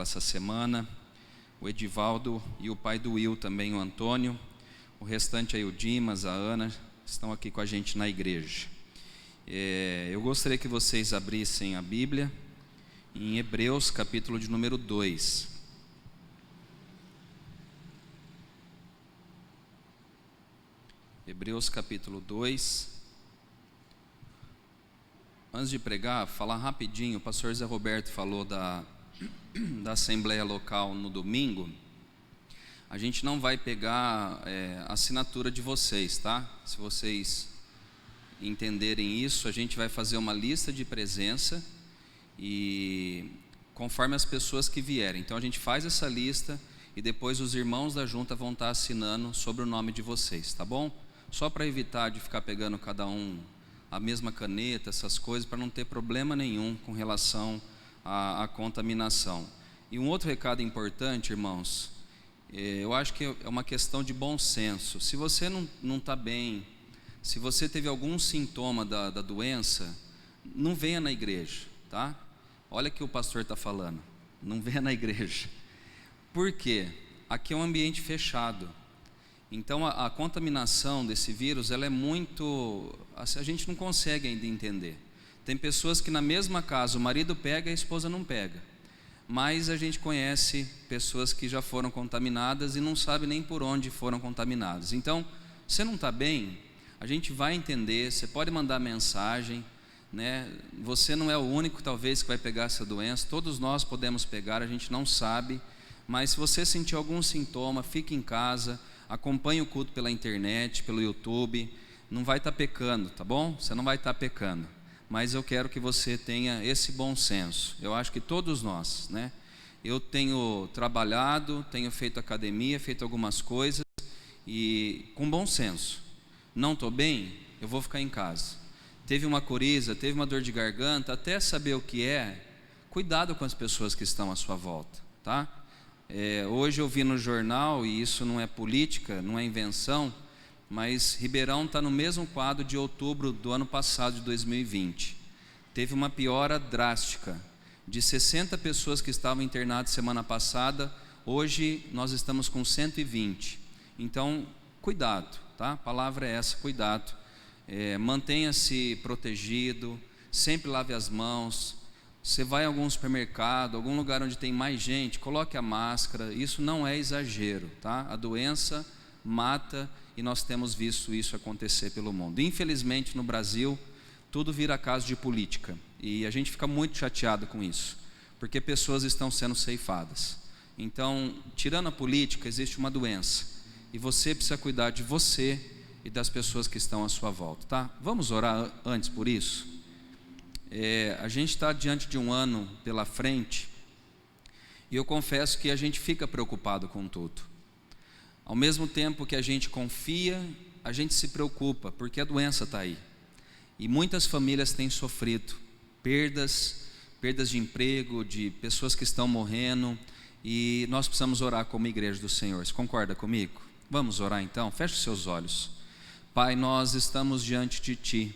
essa semana, o Edivaldo e o pai do Will também, o Antônio, o restante aí, o Dimas, a Ana, estão aqui com a gente na igreja. Eu gostaria que vocês abrissem a Bíblia em Hebreus, capítulo de número 2. Hebreus capítulo 2. Antes de pregar, falar rapidinho, o pastor Zé Roberto falou da Assembleia Local no domingo. A gente não vai pegar a assinatura de vocês, tá? Se vocês entenderem isso, a gente vai fazer uma lista de presença e conforme as pessoas que vierem. Então a gente faz essa lista e depois os irmãos da junta vão estar assinando sobre o nome de vocês, tá bom? Só para evitar de ficar pegando cada um a mesma caneta, essas coisas, para não ter problema nenhum com relação à contaminação. E um outro recado importante, irmãos, eu acho que é uma questão de bom senso. Se você não está bem, se você teve algum sintoma da doença, não venha na igreja, tá? Olha o que o pastor está falando, não venha na igreja. Por quê? Aqui é um ambiente fechado. Então a contaminação desse vírus, ela é muito, a gente não consegue ainda entender. Tem pessoas que na mesma casa o marido pega e a esposa não pega. Mas a gente conhece pessoas que já foram contaminadas e não sabe nem por onde foram contaminadas. Então, você não está bem, a gente vai entender, você pode mandar mensagem, né? Você não é o único talvez que vai pegar essa doença, todos nós podemos pegar, a gente não sabe. Mas se você sentir algum sintoma, fique em casa, acompanhe o culto pela internet, pelo YouTube, não vai estar pecando, tá bom? Você não vai estar pecando, mas eu quero que você tenha esse bom senso. Eu acho que todos nós, né? Eu tenho trabalhado, tenho feito academia, feito algumas coisas e com bom senso. Não estou bem, eu vou ficar em casa. Teve uma coriza, teve uma dor de garganta, até saber o que é, cuidado com as pessoas que estão à sua volta, tá? Hoje eu vi no jornal, e isso não é política, não é invenção, mas Ribeirão está no mesmo quadro de outubro do ano passado, de 2020. Teve uma piora drástica. De 60 pessoas que estavam internadas semana passada, hoje nós estamos com 120. Então, cuidado, tá? A palavra é essa, cuidado. Mantenha-se protegido, sempre lave as mãos. Você vai a algum supermercado, algum lugar onde tem mais gente, coloque a máscara. Isso não é exagero, tá? A doença mata e nós temos visto isso acontecer pelo mundo. Infelizmente no Brasil tudo vira caso de política e a gente fica muito chateado com isso, porque pessoas estão sendo ceifadas. Então, tirando a política, existe uma doença e você precisa cuidar de você e das pessoas que estão à sua volta, tá? Vamos orar antes por isso? A gente está diante de um ano pela frente e eu confesso que a gente fica preocupado com tudo. Ao mesmo tempo que a gente confia, a gente se preocupa, porque a doença está aí. E muitas famílias têm sofrido perdas de emprego, de pessoas que estão morrendo, e nós precisamos orar como igreja do Senhor. Você concorda comigo? Vamos orar então? Feche os seus olhos. Pai, nós estamos diante de Ti,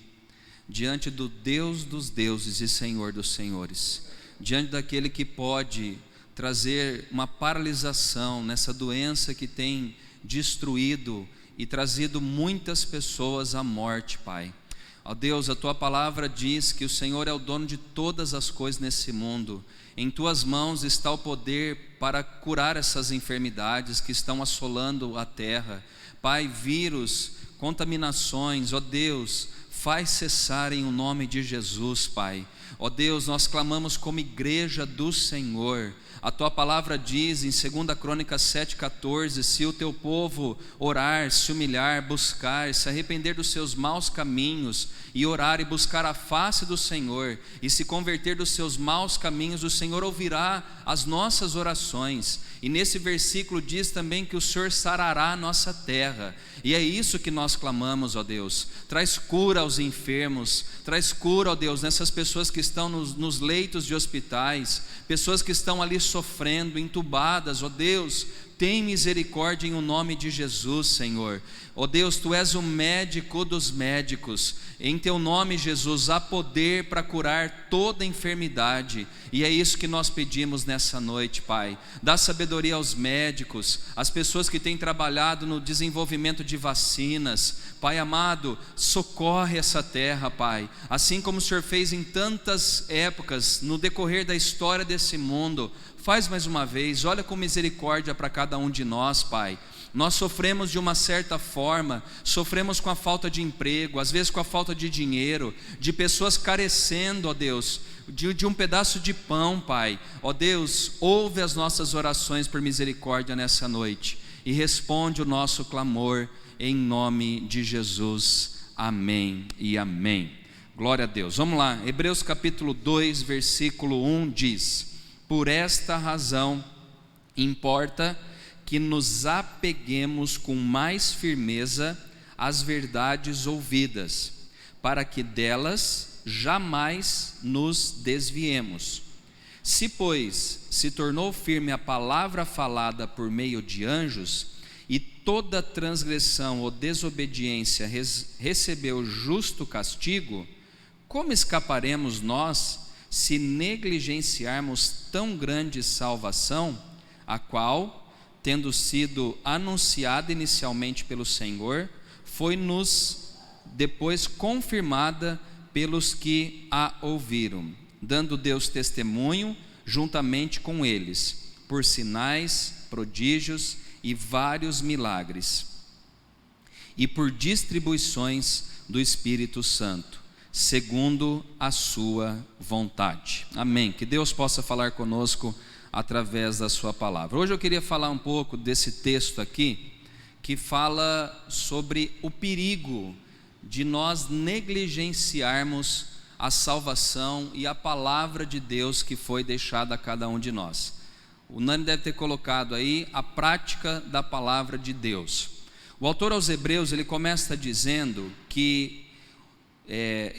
diante do Deus dos deuses e Senhor dos senhores, diante daquele que pode trazer uma paralisação nessa doença que tem destruído e trazido muitas pessoas à morte, Pai. Ó Deus, a Tua palavra diz que o Senhor é o dono de todas as coisas nesse mundo. Em Tuas mãos está o poder para curar essas enfermidades que estão assolando a terra. Pai, vírus, contaminações, ó Deus, faz cessar em o nome de Jesus, Pai. Ó Deus, nós clamamos como igreja do Senhor. A Tua palavra diz em 2 Crônicas 7,14: se o Teu povo orar, se humilhar, buscar, se arrepender dos seus maus caminhos e orar e buscar a face do Senhor e se converter dos seus maus caminhos, o Senhor ouvirá as nossas orações. E nesse versículo diz também que o Senhor sarará a nossa terra. E é isso que nós clamamos, ó Deus. Traz cura aos enfermos, traz cura, ó Deus, nessas pessoas que estão nos leitos de hospitais, pessoas que estão ali sofrendo, entubadas, ó Deus. tem misericórdia em o nome de Jesus, Senhor. Ó Deus, Tu és o médico dos médicos. Em Teu nome, Jesus, há poder para curar toda enfermidade. E é isso que nós pedimos nessa noite, Pai. Dá sabedoria aos médicos, às pessoas que têm trabalhado no desenvolvimento de vacinas. Pai amado, socorre essa terra, Pai. Assim como o Senhor fez em tantas épocas, no decorrer da história desse mundo, faz mais uma vez, olha com misericórdia para cada um de nós, Pai. Nós sofremos de uma certa forma, sofremos com a falta de emprego, às vezes com a falta de dinheiro, de pessoas carecendo, ó Deus, de um pedaço de pão, Pai. Ó Deus, ouve as nossas orações por misericórdia nessa noite e responde o nosso clamor em nome de Jesus. Amém e amém. Glória a Deus. Vamos lá, Hebreus capítulo 2, versículo 1 diz: por esta razão importa que nos apeguemos com mais firmeza às verdades ouvidas, para que delas jamais nos desviemos. Se, pois, se tornou firme a palavra falada por meio de anjos, e toda transgressão ou desobediência recebeu justo castigo, como escaparemos nós se negligenciarmos tão grande salvação, a qual, tendo sido anunciada inicialmente pelo Senhor, foi-nos depois confirmada pelos que a ouviram, dando Deus testemunho juntamente com eles, por sinais, prodígios e vários milagres, e por distribuições do Espírito Santo, segundo a sua vontade. Amém. Que Deus possa falar conosco através da sua palavra. Hoje eu queria falar um pouco desse texto aqui, que fala sobre o perigo de nós negligenciarmos a salvação e a palavra de Deus que foi deixada a cada um de nós. O Nani deve ter colocado aí a prática da palavra de Deus. O autor aos Hebreus, ele começa dizendo que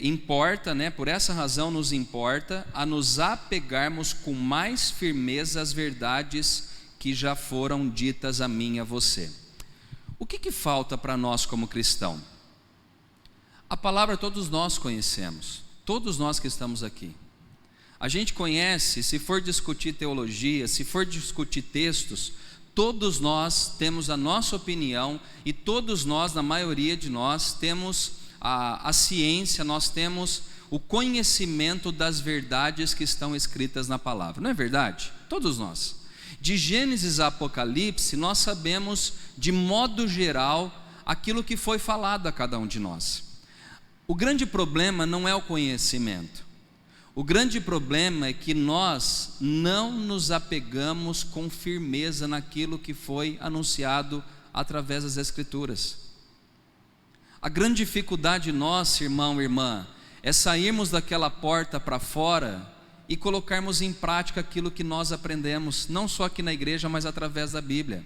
importa, por essa razão nos importa a nos apegarmos com mais firmeza às verdades que já foram ditas a mim e a você. O que falta para nós como cristão? A palavra todos nós conhecemos, todos nós que estamos aqui. A gente conhece, se for discutir teologia, se for discutir textos, todos nós temos a nossa opinião e todos nós, na maioria de nós, temos a ciência, nós temos o conhecimento das verdades que estão escritas na palavra, não é verdade? Todos nós. De Gênesis a Apocalipse, nós sabemos de modo geral aquilo que foi falado a cada um de nós. O grande problema não é o conhecimento, o grande problema é que nós não nos apegamos com firmeza naquilo que foi anunciado através das Escrituras. A grande dificuldade nossa, irmão e irmã, é sairmos daquela porta para fora e colocarmos em prática aquilo que nós aprendemos, não só aqui na igreja, mas através da Bíblia.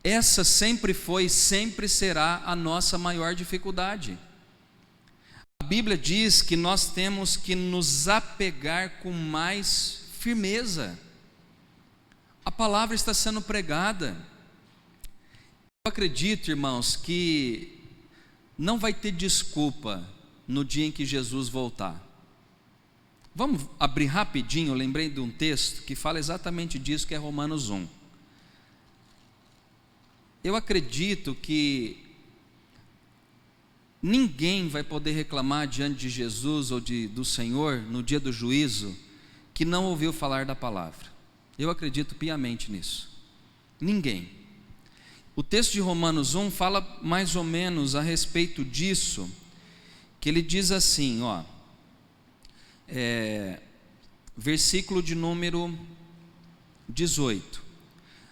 Essa sempre foi e sempre será a nossa maior dificuldade. A Bíblia diz que nós temos que nos apegar com mais firmeza. A palavra está sendo pregada. Eu acredito, irmãos, que não vai ter desculpa no dia em que Jesus voltar. Vamos abrir rapidinho, eu lembrei de um texto que fala exatamente disso, que é Romanos 1. Eu acredito que ninguém vai poder reclamar diante de Jesus ou do Senhor no dia do juízo que não ouviu falar da palavra. Eu acredito piamente nisso. Ninguém. O texto de Romanos 1 fala mais ou menos a respeito disso, que ele diz assim, versículo de número 18: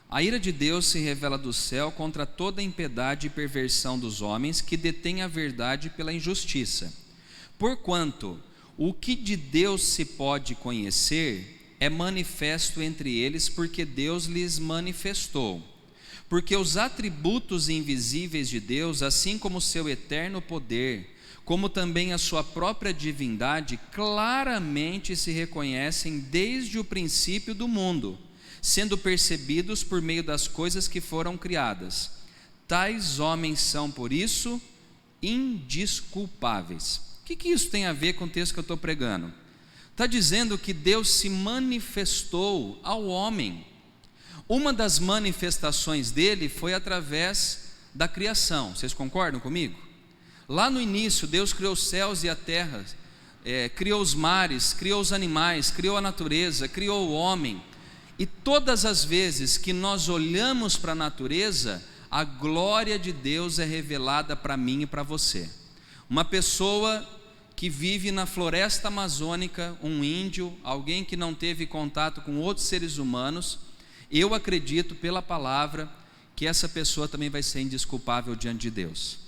a ira de Deus se revela do céu contra toda impiedade e perversão dos homens que detêm a verdade pela injustiça. Porquanto o que de Deus se pode conhecer é manifesto entre eles, porque Deus lhes manifestou. Porque os atributos invisíveis de Deus, assim como o seu eterno poder, como também a sua própria divindade, claramente se reconhecem desde o princípio do mundo, sendo percebidos por meio das coisas que foram criadas. Tais homens são, por isso, indesculpáveis. O que isso tem a ver com o texto que eu estou pregando? Está dizendo que Deus se manifestou ao homem. Uma das manifestações dele foi através da criação. Vocês concordam comigo? Lá no início, Deus criou os céus e a terra, criou os mares, criou os animais, criou a natureza, criou o homem. E todas as vezes que nós olhamos para a natureza, a glória de Deus é revelada para mim e para você. Uma pessoa que vive na floresta amazônica, um índio, alguém que não teve contato com outros seres humanos, eu acredito pela palavra que essa pessoa também vai ser indesculpável diante de Deus,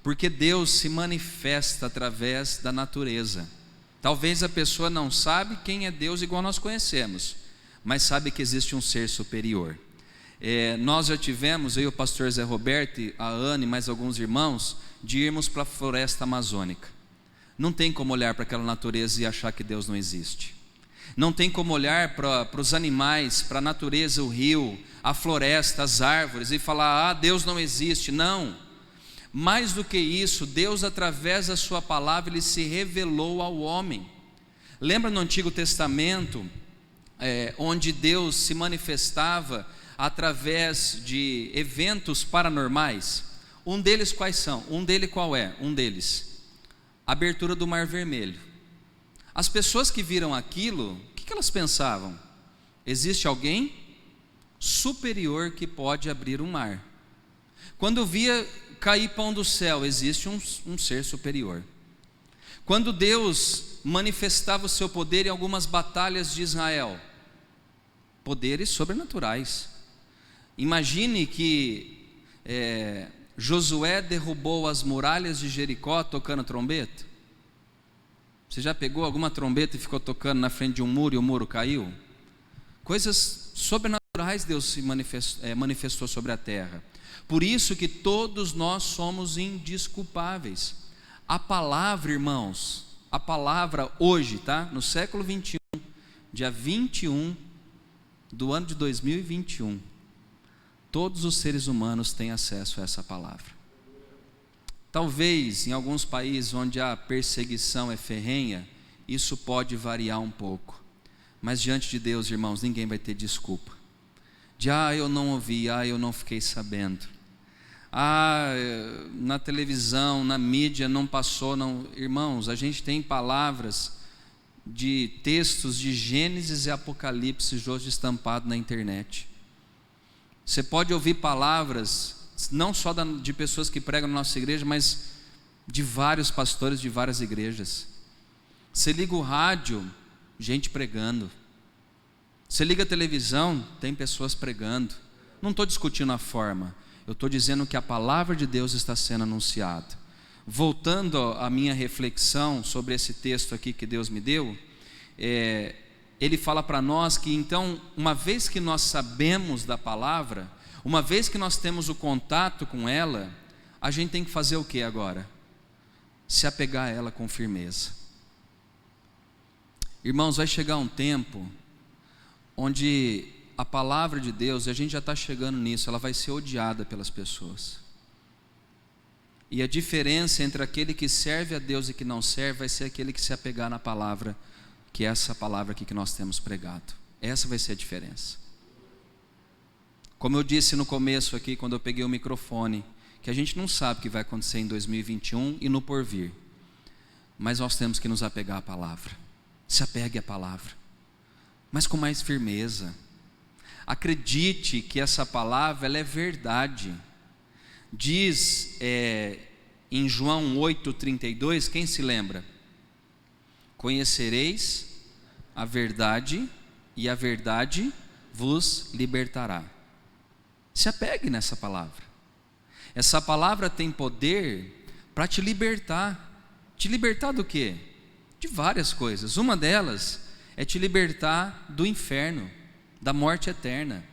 porque Deus se manifesta através da natureza. Talvez a pessoa não sabe quem é Deus igual nós conhecemos, mas sabe que existe um ser superior. Nós já tivemos, eu e o pastor Zé Roberto, a Ana e mais alguns irmãos, de irmos para a floresta amazônica. Não tem como olhar para aquela natureza e achar que Deus não existe. Não tem como olhar para os animais, para a natureza, o rio, a floresta, as árvores e falar, Deus não existe. Não. Mais do que isso, Deus, através da sua palavra, Ele se revelou ao homem. Lembra no Antigo Testamento, onde Deus se manifestava através de eventos paranormais? Um deles quais são? Um deles, a abertura do Mar Vermelho. As pessoas que viram aquilo, o que elas pensavam? Existe alguém superior que pode abrir um mar. Quando via cair pão do céu, existe um ser superior. Quando Deus manifestava o seu poder em algumas batalhas de Israel, poderes sobrenaturais. Imagine que Josué derrubou as muralhas de Jericó tocando trombeta. Você já pegou alguma trombeta e ficou tocando na frente de um muro e o muro caiu? Coisas sobrenaturais Deus se manifestou sobre a terra. Por isso que todos nós somos indesculpáveis. A palavra, irmãos, a palavra hoje, tá? No século 21, dia 21 do ano de 2021, todos os seres humanos têm acesso a essa palavra. Talvez em alguns países onde a perseguição é ferrenha, isso pode variar um pouco, mas diante de Deus, irmãos, ninguém vai ter desculpa de eu não ouvi, eu não fiquei sabendo, na televisão, na mídia não passou, não. Irmãos, a gente tem palavras de textos de Gênesis e Apocalipse hoje estampado na internet. Você pode ouvir palavras não só de pessoas que pregam na nossa igreja, mas de vários pastores de várias igrejas. Você liga o rádio, gente pregando. Você liga a televisão, tem pessoas pregando. Não estou discutindo a forma, eu estou dizendo que a palavra de Deus está sendo anunciada. Voltando à minha reflexão sobre esse texto aqui que Deus me deu, ele fala para nós que então, uma vez que nós sabemos da palavra, uma vez que nós temos o contato com ela, a gente tem que fazer o que agora? Se apegar a ela com firmeza. Irmãos, vai chegar um tempo onde a palavra de Deus, e a gente já está chegando nisso, ela vai ser odiada pelas pessoas. E a diferença entre aquele que serve a Deus e que não serve vai ser aquele que se apegar na palavra, que é essa palavra aqui que nós temos pregado. Essa vai ser a diferença. Como eu disse no começo aqui, quando eu peguei o microfone, que a gente não sabe o que vai acontecer em 2021 e no porvir, mas nós temos que nos apegar à palavra. Se apegue à palavra, mas com mais firmeza. Acredite que essa palavra ela é verdade. Diz em João 8,32, quem se lembra? Conhecereis a verdade e a verdade vos libertará. Se apegue nessa palavra. Essa palavra tem poder para te libertar. Te libertar do quê? De várias coisas. Uma delas é te libertar do inferno, da morte eterna.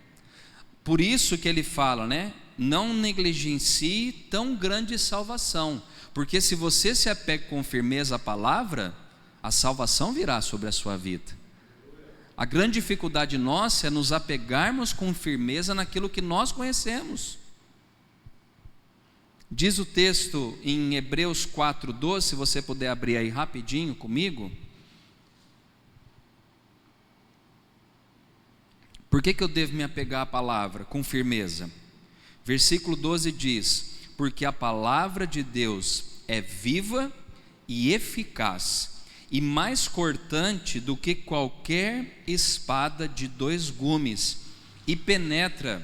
Por isso que ele fala, não negligencie tão grande salvação, porque se você se apega com firmeza à palavra, a salvação virá sobre a sua vida. A grande dificuldade nossa é nos apegarmos com firmeza naquilo que nós conhecemos. Diz o texto em Hebreus 4:12, se você puder abrir aí rapidinho comigo. Por que eu devo me apegar à palavra com firmeza? Versículo 12 diz: porque a palavra de Deus é viva e eficaz, e mais cortante do que qualquer espada de 2 gumes, e penetra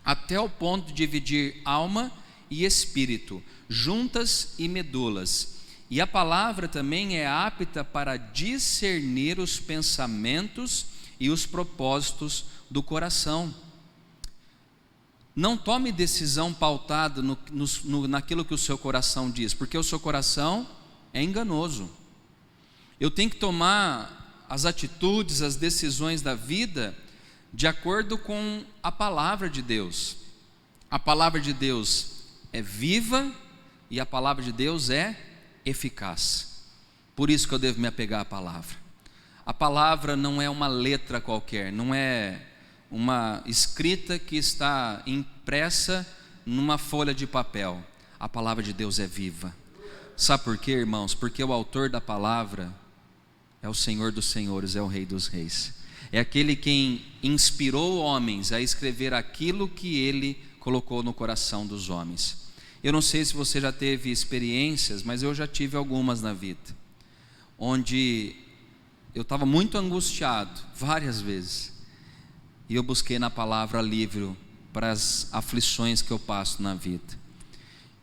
até o ponto de dividir alma e espírito, juntas e medulas. E a palavra também é apta para discernir os pensamentos e os propósitos do coração. Não tome decisão pautada naquilo que o seu coração diz, porque o seu coração é enganoso. Eu tenho que tomar as atitudes, as decisões da vida de acordo com a palavra de Deus. A palavra de Deus é viva e a palavra de Deus é eficaz. Por isso que eu devo me apegar à palavra. A palavra não é uma letra qualquer, não é uma escrita que está impressa numa folha de papel. A palavra de Deus é viva. Sabe por quê, irmãos? Porque o autor da palavra é o Senhor dos senhores, é o Rei dos reis. É aquele quem inspirou homens a escrever aquilo que ele colocou no coração dos homens. Eu não sei se você já teve experiências, mas eu já tive algumas na vida, onde eu estava muito angustiado, várias vezes, e eu busquei na palavra alívio para as aflições que eu passo na vida.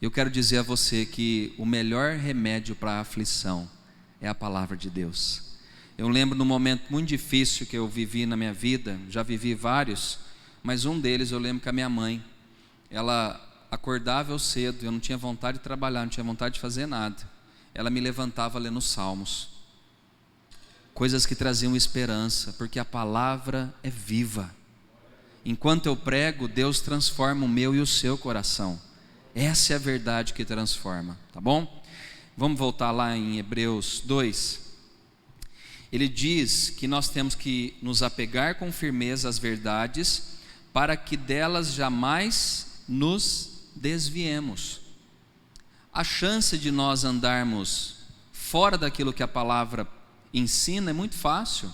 Eu quero dizer a você que o melhor remédio para a aflição é a palavra de Deus. Eu lembro de um momento muito difícil que eu vivi na minha vida, já vivi vários, mas um deles eu lembro que a minha mãe, ela acordava eu cedo, eu não tinha vontade de trabalhar, não tinha vontade de fazer nada. Ela me levantava lendo os salmos, coisas que traziam esperança, porque a palavra é viva. Enquanto eu prego, Deus transforma o meu e o seu coração. Essa é a verdade que transforma, tá bom? Vamos voltar lá em Hebreus 2. Ele diz que nós temos que nos apegar com firmeza às verdades, para que delas jamais nos desviemos. A chance de nós andarmos fora daquilo que a palavra ensina é muito fácil.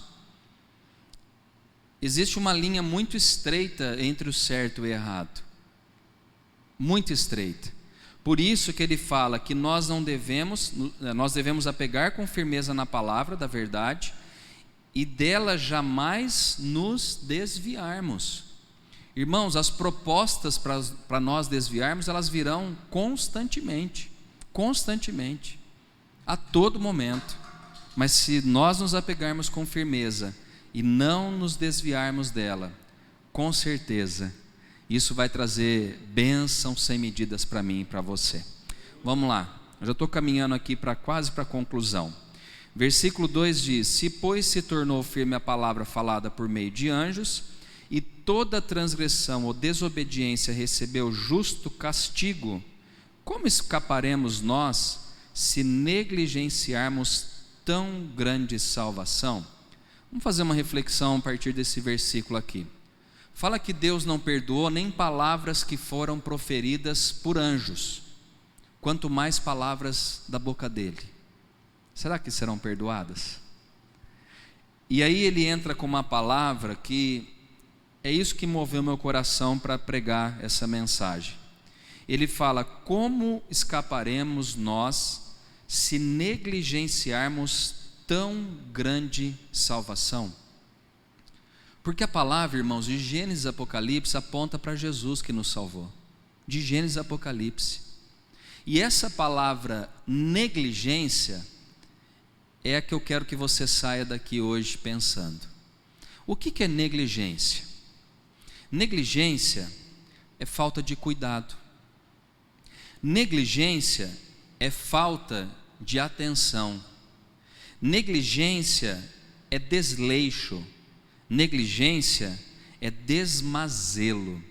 Existe uma linha muito estreita entre o certo e o errado, muito estreita. Por isso que ele fala que nós devemos apegar com firmeza na palavra da verdade e dela jamais nos desviarmos. Irmãos, as propostas para nós desviarmos, elas virão constantemente, a todo momento. Mas se nós nos apegarmos com firmeza e não nos desviarmos dela, com certeza, isso vai trazer bênçãos sem medidas para mim e para você. Vamos lá, eu já estou caminhando aqui quase para a conclusão. Versículo 2 diz: se pois se tornou firme a palavra falada por meio de anjos, e toda transgressão ou desobediência recebeu justo castigo, como escaparemos nós se negligenciarmos tão grande salvação? Vamos fazer uma reflexão a partir desse versículo aqui. Fala que Deus não perdoou nem palavras que foram proferidas por anjos, quanto mais palavras da boca dele. Será que serão perdoadas? E aí ele entra com uma palavra que é isso que moveu meu coração para pregar essa mensagem. Ele fala: como escaparemos nós se negligenciarmos tão grande salvação? Porque a palavra, irmãos, de Gênesis e Apocalipse aponta para Jesus que nos salvou. De Gênesis e Apocalipse. E essa palavra negligência é a que eu quero que você saia daqui hoje pensando. O que é negligência? Negligência é falta de cuidado. Negligência é falta de atenção. Negligência é desleixo. Negligência é desmazelo.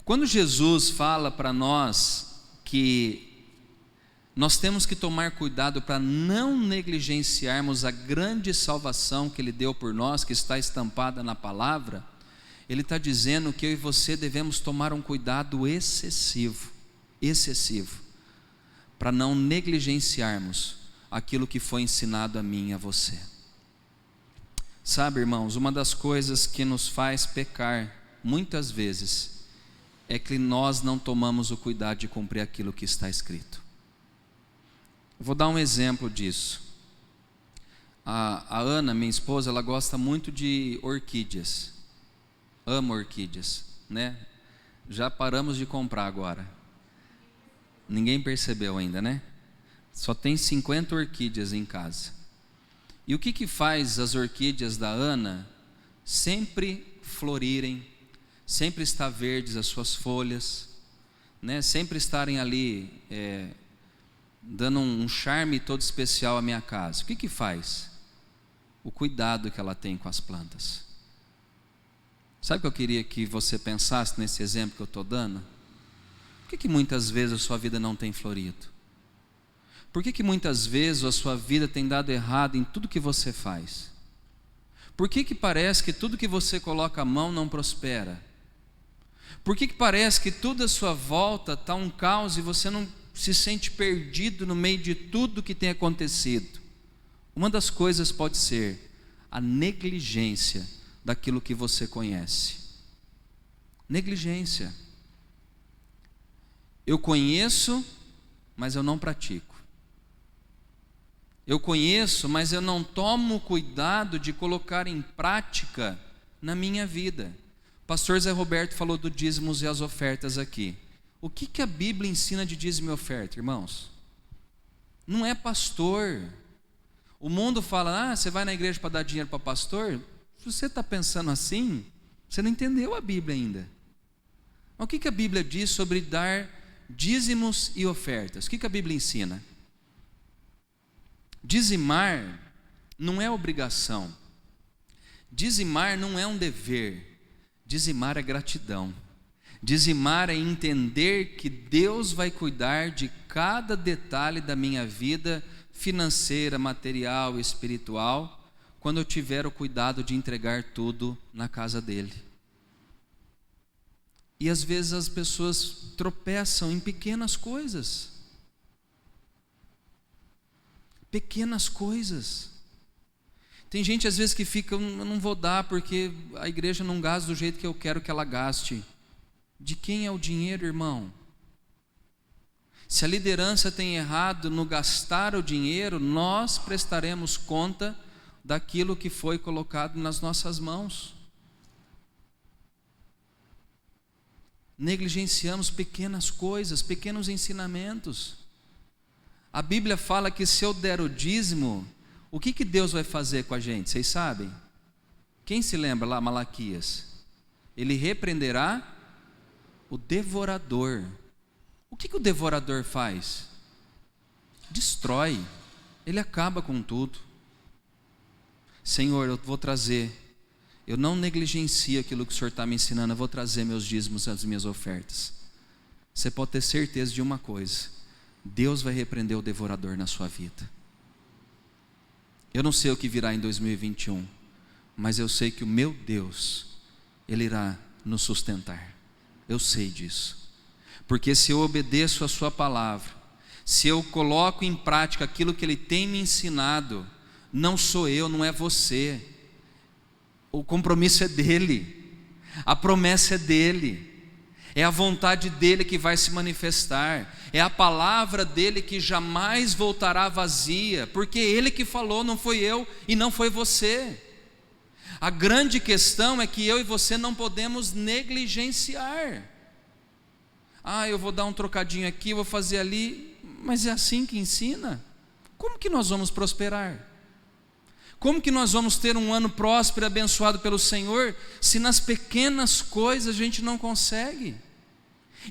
Quando Jesus fala para nós que Nós temos que tomar cuidado para não negligenciarmos a grande salvação que Ele deu por nós, que está estampada na palavra. Ele está dizendo que eu e você devemos tomar um cuidado excessivo, para não negligenciarmos aquilo que foi ensinado a mim e a você. Sabe, irmãos, uma das coisas que nos faz pecar, muitas vezes, é que nós não tomamos o cuidado de cumprir aquilo que está escrito. Vou dar um exemplo disso. A Ana, minha esposa, ela gosta muito de orquídeas. Ama orquídeas, né? Já paramos de comprar agora. Ninguém percebeu ainda, né? Só tem 50 orquídeas em casa. E o que faz as orquídeas da Ana sempre florirem, sempre estar verdes as suas folhas, né? Sempre estarem ali dando um charme todo especial à minha casa? O que faz? O cuidado que ela tem com as plantas. Sabe o que eu queria que você pensasse nesse exemplo que eu estou dando? Por que muitas vezes a sua vida não tem florido? Por que muitas vezes a sua vida tem dado errado em tudo que você faz? Por que parece que tudo que você coloca a mão não prospera? Por que parece que tudo à sua volta está um caos e você não se sente perdido no meio de tudo que tem acontecido? Uma das coisas pode ser a negligência daquilo que você conhece. Negligência. Eu conheço, mas eu não pratico. Eu conheço, mas eu não tomo cuidado de colocar em prática na minha vida. O pastor Zé Roberto falou do dízimos e as ofertas aqui. O que a Bíblia ensina de dízimo e oferta, irmãos? Não é pastor. O mundo fala, você vai na igreja para dar dinheiro para pastor? Se você está pensando assim, você não entendeu a Bíblia ainda. Mas o que a Bíblia diz sobre dar dízimos e ofertas? O que a Bíblia ensina? Dizimar não é obrigação. Dizimar não é um dever. Dizimar é gratidão. Dizimar é entender que Deus vai cuidar de cada detalhe da minha vida financeira, material, espiritual, quando eu tiver o cuidado de entregar tudo na casa dele. E às vezes as pessoas tropeçam em pequenas coisas. Pequenas coisas. Tem gente às vezes que fica, eu não vou dar porque a igreja não gasta do jeito que eu quero que ela gaste. De quem é o dinheiro, irmão? Se a liderança tem errado no gastar o dinheiro, nós prestaremos conta daquilo que foi colocado nas nossas mãos. Negligenciamos pequenas coisas, pequenos ensinamentos. A Bíblia fala que se eu der o dízimo, o que Deus vai fazer com a gente? Vocês sabem? Quem se lembra lá, Malaquias? Ele repreenderá o devorador. O que o devorador faz? Destrói. Ele acaba com tudo. Senhor, eu vou trazer. Eu não negligencio aquilo que o Senhor está me ensinando. Eu vou trazer meus dízimos, as minhas ofertas. Você pode ter certeza de uma coisa: Deus vai repreender o devorador na sua vida. Eu não sei o que virá em 2021, mas eu sei que o meu Deus, Ele irá nos sustentar. Eu sei disso, porque se eu obedeço a sua palavra, se eu coloco em prática aquilo que Ele tem me ensinado, não sou eu, não é você, o compromisso é dEle, a promessa é dEle, é a vontade dEle que vai se manifestar, é a palavra dEle que jamais voltará vazia, porque Ele que falou, não foi eu e não foi você. A grande questão é que eu e você não podemos negligenciar. Eu vou dar um trocadinho aqui, eu vou fazer ali, mas é assim que ensina? Como que nós vamos prosperar? Como que nós vamos ter um ano próspero e abençoado pelo Senhor, se nas pequenas coisas a gente não consegue?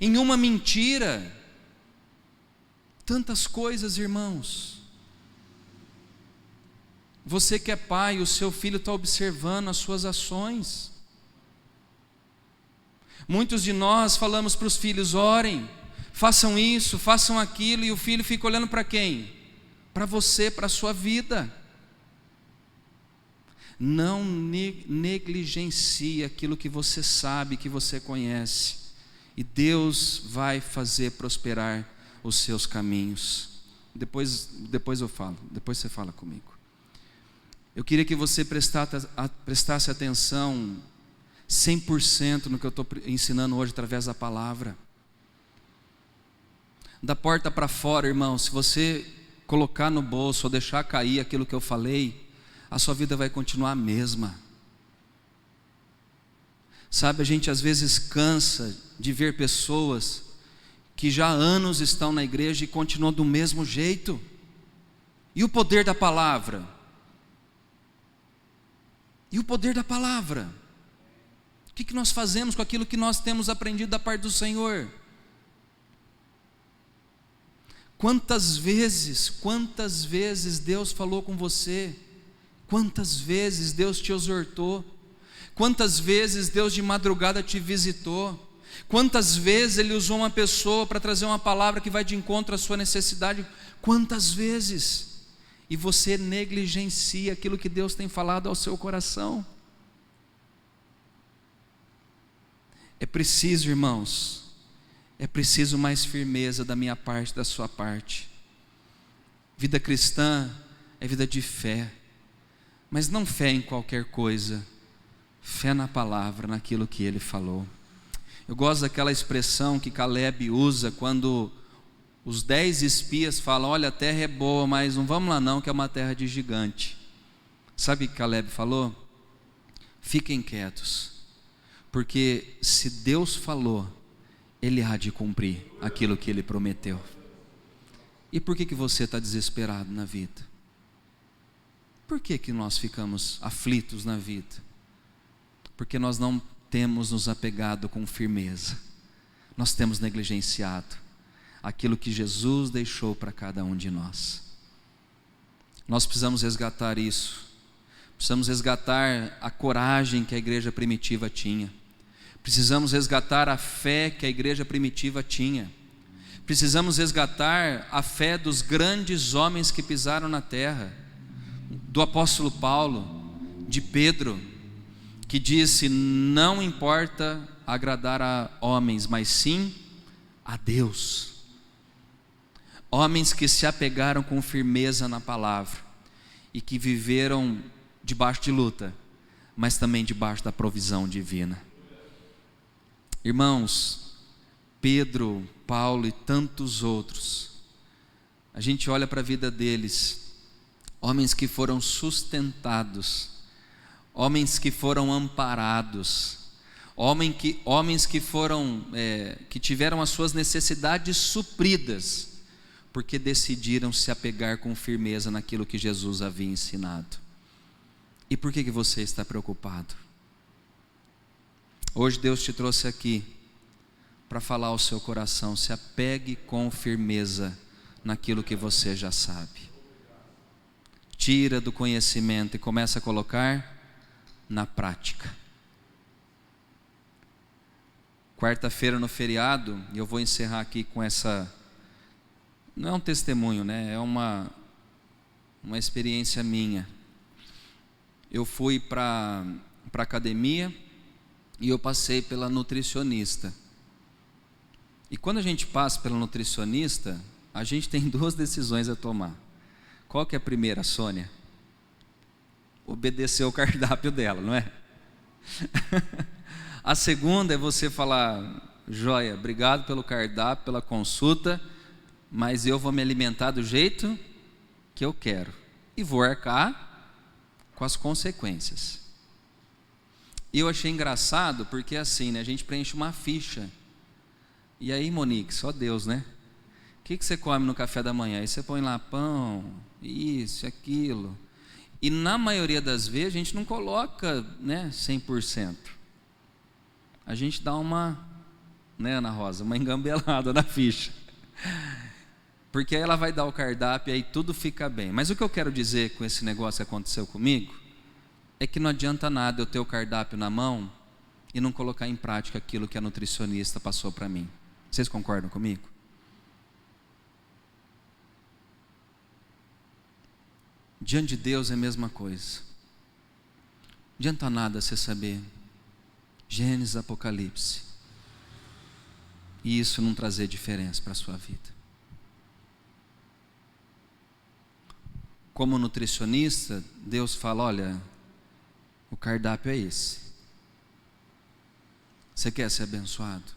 Em uma mentira, tantas coisas, irmãos. Você que é pai, o seu filho está observando as suas ações. Muitos de nós falamos para os filhos: orem, façam isso, façam aquilo, e o filho fica olhando para quem? Para você, para a sua vida. Não negligencie aquilo que você sabe, que você conhece, e Deus vai fazer prosperar os seus caminhos. Depois eu falo, depois você fala comigo. Eu queria que você prestasse atenção 100% no que eu estou ensinando hoje através da palavra. Da porta para fora, irmão, se você colocar no bolso ou deixar cair aquilo que eu falei, a sua vida vai continuar a mesma. Sabe, a gente às vezes cansa de ver pessoas que já há anos estão na igreja e continuam do mesmo jeito. E o poder da palavra? E o poder da palavra? O que nós fazemos com aquilo que nós temos aprendido da parte do Senhor? Quantas vezes Deus falou com você? Quantas vezes Deus te exortou? Quantas vezes Deus de madrugada te visitou? Quantas vezes Ele usou uma pessoa para trazer uma palavra que vai de encontro à sua necessidade? Quantas vezes? E você negligencia aquilo que Deus tem falado ao seu coração. É preciso, irmãos, é preciso mais firmeza da minha parte, da sua parte. Vida cristã é vida de fé, mas não fé em qualquer coisa, fé na palavra, naquilo que Ele falou. Eu gosto daquela expressão que Caleb usa quando os 10 espias falam: olha, a terra é boa, mas não vamos lá não, que é uma terra de gigante. Sabe o que Caleb falou? Fiquem quietos, porque se Deus falou, Ele há de cumprir aquilo que Ele prometeu. E por que você está desesperado na vida? Por que nós ficamos aflitos na vida? Porque nós não temos nos apegado com firmeza, nós temos negligenciado aquilo que Jesus deixou para cada um de nós. Nós precisamos resgatar isso, precisamos resgatar a coragem que a igreja primitiva tinha, precisamos resgatar a fé que a igreja primitiva tinha, precisamos resgatar a fé dos grandes homens que pisaram na terra, do apóstolo Paulo, de Pedro, que disse: não importa agradar a homens, mas sim a Deus. Homens que se apegaram com firmeza na palavra e que viveram debaixo de luta, mas também debaixo da provisão divina. Irmãos, Pedro, Paulo e tantos outros, a gente olha para a vida deles, homens que foram sustentados, homens que foram amparados, homens que foram, que tiveram as suas necessidades supridas, porque decidiram se apegar com firmeza naquilo que Jesus havia ensinado. E por que você está preocupado? Hoje Deus te trouxe aqui para falar ao seu coração: se apegue com firmeza naquilo que você já sabe. Tira do conhecimento e começa a colocar na prática. Quarta-feira no feriado, e eu vou encerrar aqui com essa, não é um testemunho, né? É uma experiência minha. Eu fui para a academia e eu passei pela nutricionista. E quando a gente passa pela nutricionista, a gente tem 2 decisões a tomar. Qual que é a primeira, Sônia? Obedecer o cardápio dela, não é? A segunda é você falar: joia, obrigado pelo cardápio, pela consulta, mas eu vou me alimentar do jeito que eu quero e vou arcar com as consequências. E eu achei engraçado porque assim, né, a gente preenche uma ficha. E aí, Monique, só Deus, né? O que você come no café da manhã? Aí você põe lá pão, isso, aquilo. E na maioria das vezes a gente não coloca, né, 100%. A gente dá uma, né, Ana Rosa, uma engambelada na ficha. Porque aí ela vai dar o cardápio e aí tudo fica bem. Mas o que eu quero dizer com esse negócio que aconteceu comigo é que não adianta nada eu ter o cardápio na mão e não colocar em prática aquilo que a nutricionista passou para mim. Vocês concordam comigo? Diante de Deus é a mesma coisa. Não adianta nada você saber Gênesis, Apocalipse, e isso não trazer diferença para a sua vida. Como nutricionista, Deus fala: olha, o cardápio é esse. Você quer ser abençoado?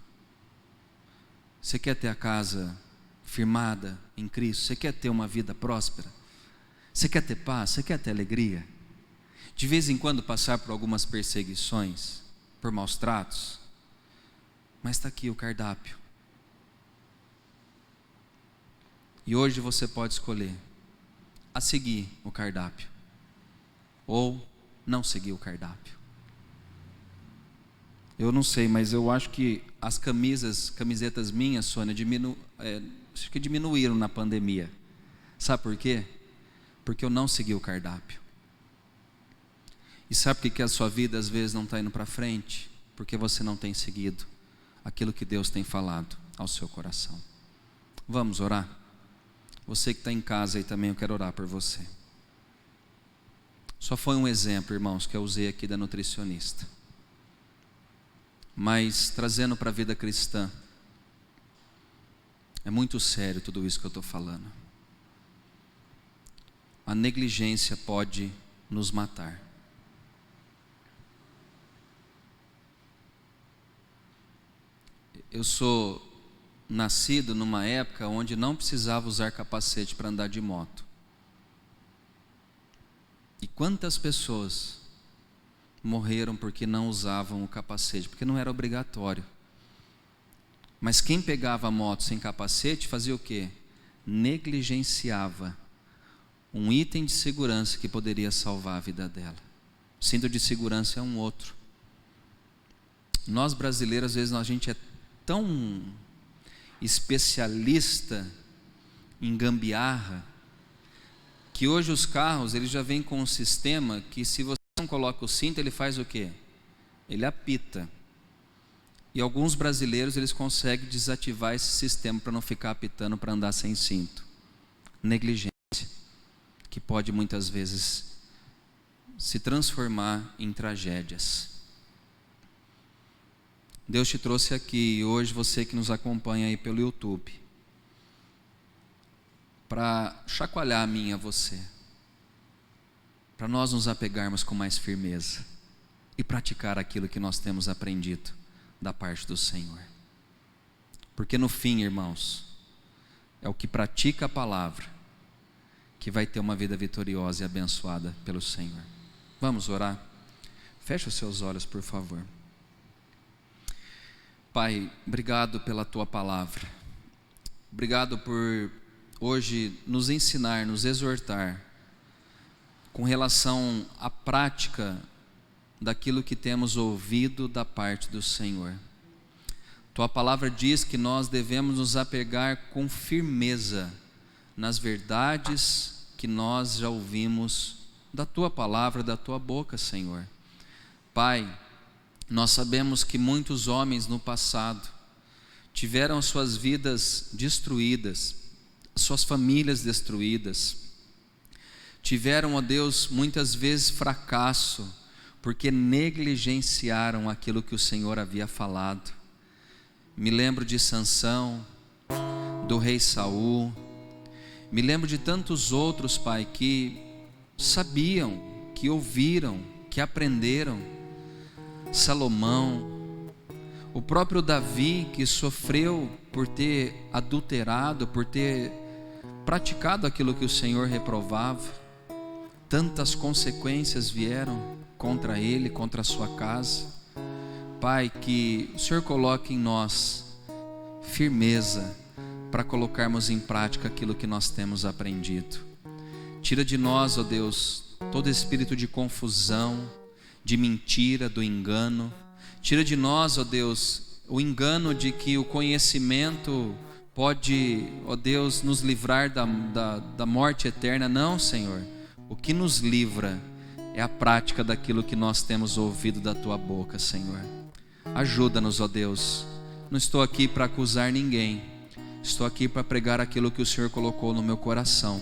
Você quer ter a casa firmada em Cristo? Você quer ter uma vida próspera? Você quer ter paz? Você quer ter alegria? De vez em quando passar por algumas perseguições, por maus tratos? Mas está aqui o cardápio. E hoje você pode escolher a seguir o cardápio ou não seguir o cardápio. Eu não sei, mas eu acho que as camisetas minhas, Sônia, acho que diminuíram na pandemia. Sabe por quê? Porque eu não segui o cardápio. E sabe por que a sua vida às vezes não está indo para frente? Porque você não tem seguido aquilo que Deus tem falado ao seu coração. Vamos orar? Você que está em casa aí também, eu quero orar por você. Só foi um exemplo, irmãos, que eu usei aqui da nutricionista. Mas trazendo para a vida cristã, é muito sério tudo isso que eu estou falando. A negligência pode nos matar. Eu sou nascido numa época onde não precisava usar capacete para andar de moto. E quantas pessoas morreram porque não usavam o capacete, porque não era obrigatório. Mas quem pegava a moto sem capacete fazia o quê? Negligenciava um item de segurança que poderia salvar a vida dela. Cinto de segurança é um outro. Nós brasileiros, às vezes, a gente é tão especialista em gambiarra, que hoje os carros, eles já vêm com um sistema que, se você não coloca o cinto, ele faz o quê? Ele apita. E alguns brasileiros, eles conseguem desativar esse sistema para não ficar apitando para andar sem cinto. Negligência, que pode muitas vezes se transformar em tragédias. Deus te trouxe aqui, e hoje você que nos acompanha aí pelo YouTube, para chacoalhar a mim e a você, para nós nos apegarmos com mais firmeza e praticar aquilo que nós temos aprendido da parte do Senhor. Porque no fim, irmãos, é o que pratica a palavra que vai ter uma vida vitoriosa e abençoada pelo Senhor. Vamos orar? Feche os seus olhos, por favor. Pai, obrigado pela Tua palavra. Obrigado por hoje nos ensinar, nos exortar com relação à prática daquilo que temos ouvido da parte do Senhor. Tua palavra diz que nós devemos nos apegar com firmeza nas verdades que nós já ouvimos da Tua palavra, da Tua boca, Senhor. Pai, nós sabemos que muitos homens no passado tiveram suas vidas destruídas, suas famílias destruídas, tiveram, ó Deus, muitas vezes fracasso, porque negligenciaram aquilo que o Senhor havia falado. Me lembro de Sansão, do rei Saul, me lembro de tantos outros, Pai, que sabiam, que ouviram, que aprenderam. Salomão, o próprio Davi, que sofreu por ter adulterado, por ter praticado aquilo que o Senhor reprovava. Tantas consequências vieram contra ele, contra a sua casa. Pai, que o Senhor coloque em nós firmeza para colocarmos em prática aquilo que nós temos aprendido. Tira de nós, ó Deus, todo espírito de confusão, de mentira, do engano. Tira de nós, ó Deus, o engano de que o conhecimento pode, ó Deus, nos livrar da morte eterna. Não, Senhor. O que nos livra é a prática daquilo que nós temos ouvido da Tua boca, Senhor. Ajuda-nos, ó Deus. Não estou aqui para acusar ninguém. Estou aqui para pregar aquilo que o Senhor colocou no meu coração.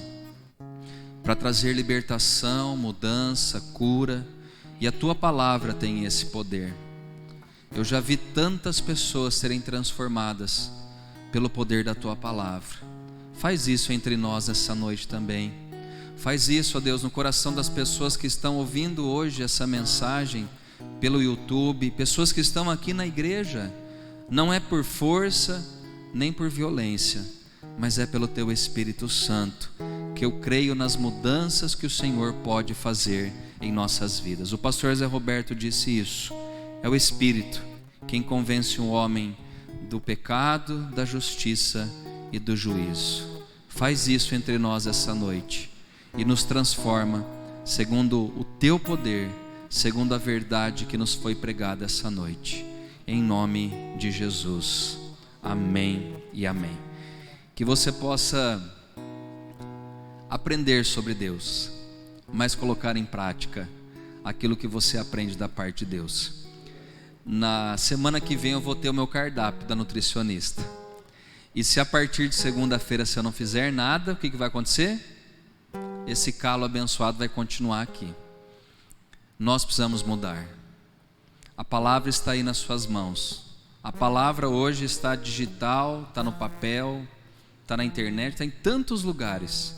para trazer libertação, mudança, cura, e a tua palavra tem esse poder. Eu já vi tantas pessoas serem transformadas pelo poder da tua palavra. Faz isso entre nós essa noite também. Faz isso, ó Deus, no coração das pessoas que estão ouvindo hoje essa mensagem pelo YouTube, pessoas que estão aqui na igreja. Não é por força nem por violência, mas é pelo teu Espírito Santo, que eu creio nas mudanças que o Senhor pode fazer em nossas vidas. O pastor Zé Roberto disse isso: é o Espírito quem convence um homem do pecado, da justiça e do juízo. Faz isso entre nós essa noite e nos transforma segundo o teu poder, segundo a verdade que nos foi pregada essa noite, em nome de Jesus. Amém e amém. Que você possa aprender sobre Deus, mas colocar em prática aquilo que você aprende da parte de Deus. Na semana que vem eu vou ter o meu cardápio da nutricionista, e se a partir de segunda-feira se eu não fizer nada, o que vai acontecer? Esse calo abençoado vai continuar aqui. Nós precisamos mudar. A palavra está aí nas suas mãos. A palavra hoje está digital, está no papel, está na internet, está em tantos lugares.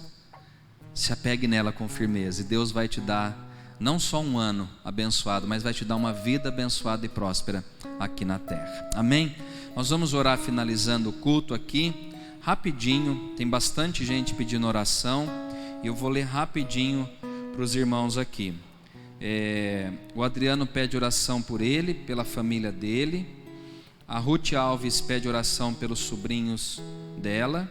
Se apegue nela com firmeza e Deus vai te dar não só um ano abençoado, mas vai te dar uma vida abençoada e próspera aqui na terra. Amém? Nós vamos orar finalizando o culto aqui, rapidinho. Tem bastante gente pedindo oração e eu vou ler rapidinho para os irmãos aqui. O Adriano pede oração por ele, pela família dele. A Ruth Alves pede oração pelos sobrinhos dela.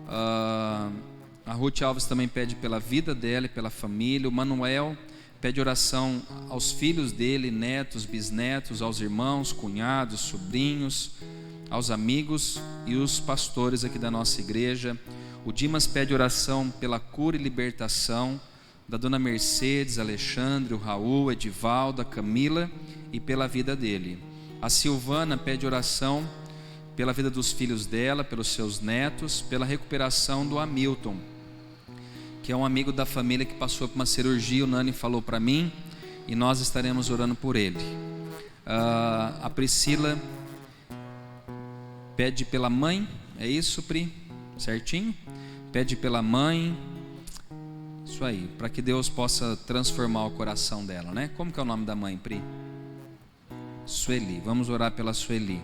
A Ruth Alves também pede pela vida dela e pela família. O Manuel pede oração aos filhos dele, netos, bisnetos, aos irmãos, cunhados, sobrinhos, aos amigos e os pastores aqui da nossa igreja. O Dimas pede oração pela cura e libertação da dona Mercedes, Alexandre, o Raul, Edivaldo, a Camila e pela vida dele. A Silvana pede oração pela vida dos filhos dela, pelos seus netos, pela recuperação do Hamilton, que é um amigo da família que passou por uma cirurgia. O Nani falou para mim e nós estaremos orando por ele. A Priscila pede pela mãe, é isso, Pri? Certinho? Pede pela mãe, isso aí, para que Deus possa transformar o coração dela, né? Como que é o nome da mãe, Pri? Sueli. Vamos orar pela Sueli.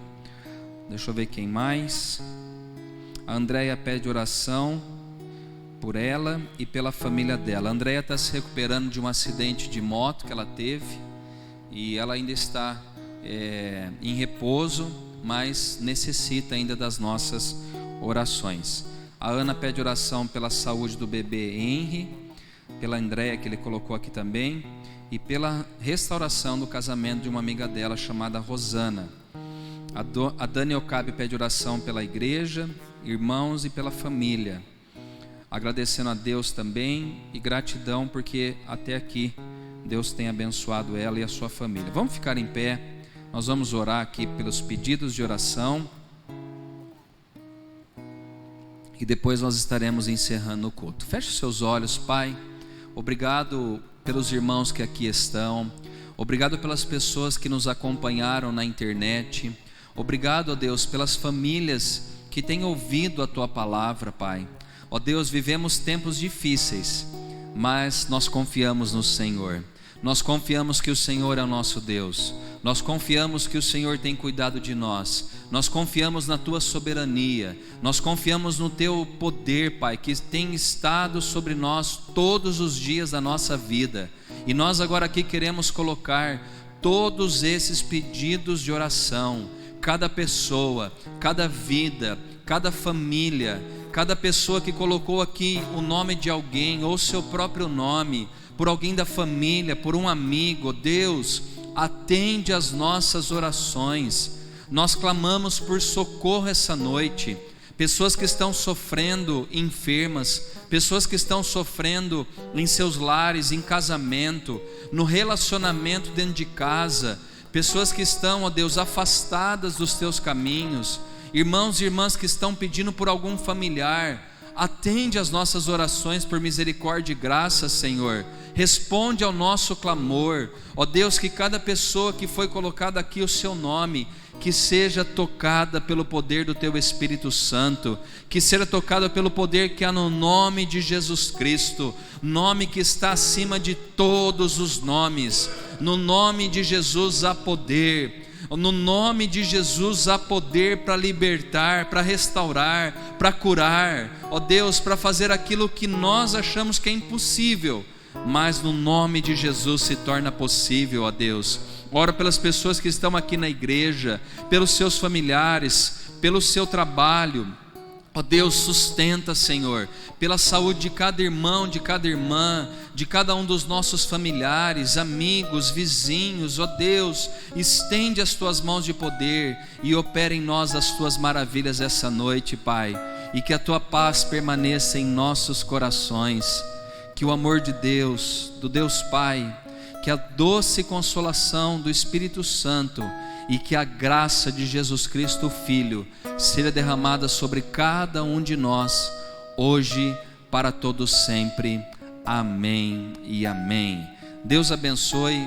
Deixa eu ver quem mais. A Andréia pede oração por ela e pela família dela. A Andréia está se recuperando de um acidente de moto que ela teve e ela ainda está em repouso, mas necessita ainda das nossas orações. A Ana pede oração pela saúde do bebê Henry, pela Andréia que ele colocou aqui também, e pela restauração do casamento de uma amiga dela chamada Rosana. A Dani Okabe pede oração pela igreja, irmãos e pela família, agradecendo a Deus também e gratidão porque até aqui Deus tem abençoado ela e a sua família. Vamos ficar em pé, nós vamos orar aqui pelos pedidos de oração e depois nós estaremos encerrando o culto. Feche seus olhos, Pai. Obrigado pelos irmãos que aqui estão, obrigado pelas pessoas que nos acompanharam na internet, obrigado, ó Deus, pelas famílias que têm ouvido a Tua palavra, Pai. Ó Deus, vivemos tempos difíceis, mas nós confiamos no Senhor. Nós confiamos que o Senhor é o nosso Deus. Nós confiamos que o Senhor tem cuidado de nós. Nós confiamos na Tua soberania. Nós confiamos no Teu poder, Pai, que tem estado sobre nós todos os dias da nossa vida. E nós agora aqui queremos colocar todos esses pedidos de oração. Cada pessoa, cada vida, cada família, cada pessoa que colocou aqui o nome de alguém ou seu próprio nome, por alguém da família, por um amigo. Deus, atende as nossas orações. Nós clamamos por socorro essa noite. Pessoas que estão sofrendo enfermas, pessoas que estão sofrendo em seus lares, em casamento, no relacionamento dentro de casa, pessoas que estão, ó Deus, afastadas dos Teus caminhos, irmãos e irmãs que estão pedindo por algum familiar. atende às nossas orações por misericórdia e graça, Senhor. Responde ao nosso clamor, ó Deus, que cada pessoa que foi colocada aqui o seu nome, que seja tocada pelo poder do Teu Espírito Santo, que seja tocada pelo poder que há no nome de Jesus Cristo, nome que está acima de todos os nomes. No nome de Jesus há poder. No nome de Jesus há poder para libertar, para restaurar, para curar, ó Deus, para fazer aquilo que nós achamos que é impossível, mas no nome de Jesus se torna possível, ó Deus. Oro pelas pessoas que estão aqui na igreja, pelos seus familiares, pelo seu trabalho. Ó Deus, sustenta, Senhor, pela saúde de cada irmão, de cada irmã, de cada um dos nossos familiares, amigos, vizinhos. Ó Deus, estende as Tuas mãos de poder e opera em nós as Tuas maravilhas essa noite, Pai, e que a Tua paz permaneça em nossos corações, que o amor de Deus, do Deus Pai, que a doce consolação do Espírito Santo e que a graça de Jesus Cristo, o Filho, seja derramada sobre cada um de nós, hoje, para todos sempre. Amém e amém. Deus abençoe.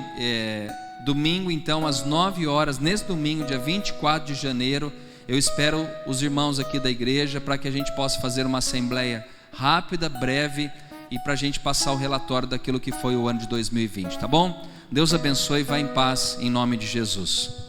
Domingo então às 9 horas, nesse domingo, dia 24 de janeiro, eu espero os irmãos aqui da igreja para que a gente possa fazer uma assembleia rápida, breve, e para a gente passar o relatório daquilo que foi o ano de 2020, tá bom? Deus abençoe, vá em paz, em nome de Jesus.